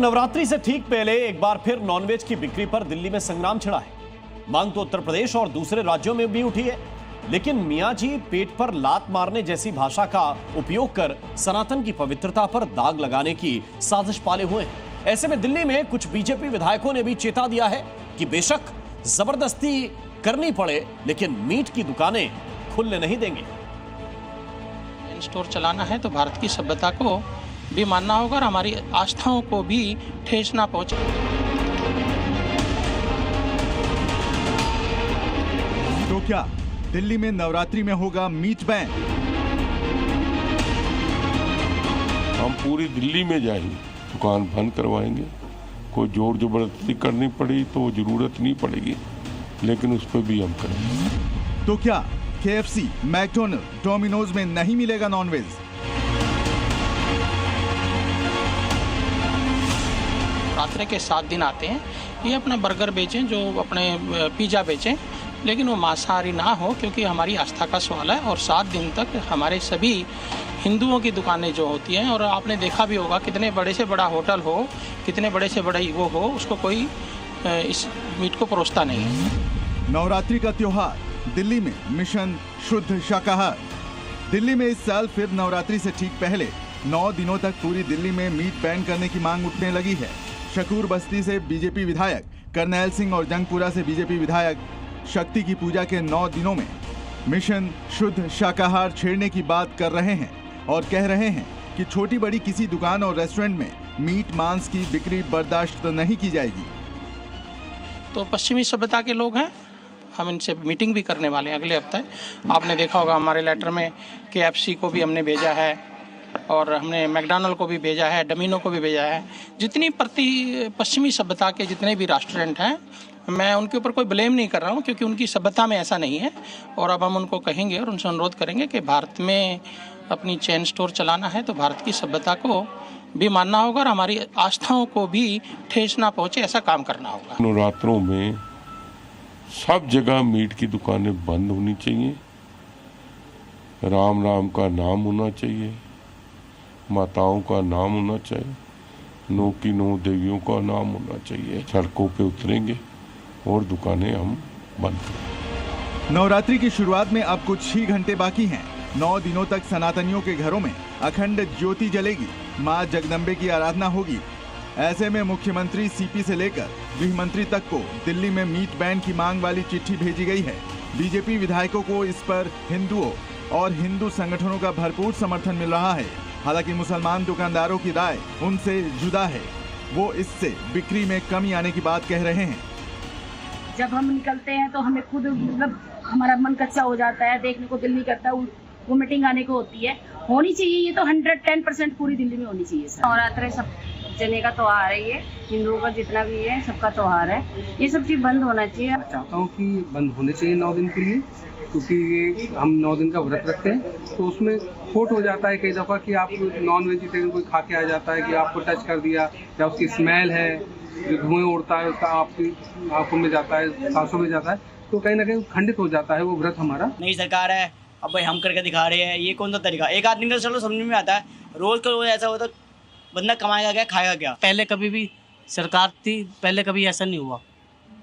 नवरात्रि से ठीक पहले एक बार फिर नॉनवेज की बिक्री पर दिल्ली में संग्राम छिड़ा है। मांग तो उत्तर प्रदेश और दूसरे राज्यों में भी उठी है, लेकिन मियां जी पेट पर लात मारने जैसी भाषा का उपयोग कर सनातन की पवित्रता पर दाग लगाने की साजिश पाले हुए हैं। ऐसे में दिल्ली में कुछ बीजेपी विधायकों ने भी चेता दिया है कि बेशक जबरदस्ती करनी पड़े, लेकिन मीट की दुकानें खुलने नहीं देंगे। स्टोर चलाना है तो भारत की सभ्यता को भी मानना होगा और हमारी आस्थाओं को भी ठेस ना पहुंचे। तो क्या दिल्ली में नवरात्रि में होगा मीट बैन? हम पूरी दिल्ली में जाएंगे, दुकान बंद करवाएंगे। कोई जोर जबरदस्ती करनी पड़ी तो जरूरत नहीं पड़ेगी, लेकिन उस पर भी हम करेंगे। तो क्या KFC, मैकडोनल्ड, डोमिनोज में नहीं मिलेगा नॉनवेज? नवरात्रि के 7 दिन आते हैं, ये अपना बर्गर बेचें, जो अपने पिज़्ज़ा बेचें, लेकिन वो मांसाहारी ना हो, क्योंकि हमारी आस्था का सवाल है। और 7 दिन तक हमारे सभी हिंदुओं की दुकानें जो होती हैं, और आपने देखा भी होगा कितने बड़े से बड़ा होटल हो, कितने बड़े से बड़ा वो हो, उसको कोई इस मीट को परोसता नहीं है। नवरात्रि का त्योहार दिल्ली में मिशन शुद्ध शाकाहार। दिल्ली में इस साल फिर नवरात्रि से ठीक पहले 9 दिनों तक पूरी दिल्ली में मीट बैन करने की मांग उठने लगी है। शकूर बस्ती से बीजेपी विधायक करनैल सिंह और जंगपुरा से बीजेपी विधायक शक्ति की पूजा के 9 दिनों में मिशन शुद्ध शाकाहार छेड़ने की बात कर रहे हैं और कह रहे हैं कि छोटी बड़ी किसी दुकान और रेस्टोरेंट में मीट मांस की बिक्री बर्दाश्त नहीं की जाएगी। तो पश्चिमी सभ्यता के लोग हैं, हम इनसे मीटिंग भी करने वाले हैं अगले हफ्ते। आपने देखा होगा हमारे लेटर में KFC को भी हमने भेजा है और हमने मैकडोनल्ड को भी भेजा है, डोमिनो को भी भेजा है। जितनी पश्चिमी सभ्यता के जितने भी रेस्टोरेंट हैं, मैं उनके ऊपर कोई ब्लेम नहीं कर रहा हूं, क्योंकि उनकी सभ्यता में ऐसा नहीं है। और अब हम उनको कहेंगे और उनसे अनुरोध करेंगे कि भारत में अपनी चेन स्टोर चलाना है तो भारत की सभ्यता को भी मानना होगा और हमारी आस्थाओं को भी ठेस ना पहुंचे, ऐसा काम करना होगा। नवरात्रों में सब जगह मीट की दुकानें बंद होनी चाहिए। राम राम का नाम होना चाहिए, माताओं का नाम होना चाहिए, 9 की 9 देवियों का नाम होना चाहिए। सड़कों पे उतरेंगे और दुकानें हम बंद करेंगे। नवरात्रि की शुरुआत में अब कुछ ही घंटे बाकी हैं। 9 दिनों तक सनातनियों के घरों में अखंड ज्योति जलेगी, मां जगदम्बे की आराधना होगी। ऐसे में मुख्यमंत्री CP से लेकर गृह मंत्री तक को दिल्ली में मीट बैन की मांग वाली चिट्ठी भेजी गई है। बीजेपी विधायकों को इस पर हिंदुओं और हिंदू संगठनों का भरपूर समर्थन मिल रहा है। हालांकि मुसलमान दुकानदारों की राय उनसे जुदा है। वो इससे बिक्री में कमी आने की बात कह रहे हैं। जब हम निकलते हैं तो हमें खुद मतलब हमारा मन कच्चा हो जाता है, देखने को दिल नहीं करता, वो मीटिंग आने को होती है। होनी चाहिए, ये तो 110% पूरी दिल्ली में होनी चाहिए। नवरात्रि सब जने का त्योहार है, ये हिंदुओं का जितना भी है सबका त्योहार है। ये सब चीज बंद होना चाहिए। मैं चाहता हूँ कि बंद होने चाहिए 9 दिन के लिए, क्योंकि ये हम 9 दिन का व्रत रखते हैं तो उसमें खोट हो जाता है कई दफ़ा कि आप नॉन वेजिटेरियन कोई खा के आ जाता है कि आपको टच कर दिया, या उसकी स्मेल है, जो धुएं उड़ता है उसका आपकी आंखों में जाता है, सांसों में जाता है, तो कहीं ना कहीं खंडित हो जाता है वो व्रत हमारा। नई सरकार है, अब भाई हम करके दिखा रहे हैं, ये कौन सा तरीका? एक आदमी तो चलो समझ में आता है, रोज का रोज ऐसा हो तो बंदा कमाएगा क्या, खाएगा क्या? पहले कभी भी सरकार थी, पहले कभी ऐसा नहीं हुआ।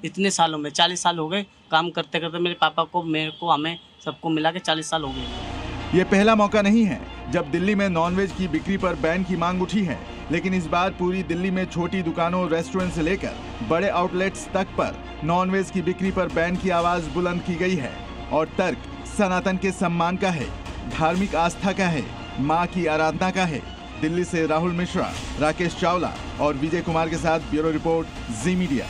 इतने सालों में 40 साल हो गए काम करते करते, मेरे पापा को, मेरे को, हमें सबको मिला के 40 साल हो गए। ये पहला मौका नहीं है जब दिल्ली में नॉनवेज की बिक्री पर बैन की मांग उठी है, लेकिन इस बार पूरी दिल्ली में छोटी दुकानों, रेस्टोरेंट से लेकर बड़े आउटलेट्स तक पर नॉनवेज की बिक्री पर बैन की आवाज बुलंद की गई है। और तर्क सनातन के सम्मान का है, धार्मिक आस्था का है, मां की आराधना का है। दिल्ली से राहुल मिश्रा, राकेश चावला और विजय कुमार के साथ ब्यूरो रिपोर्ट, जी मीडिया।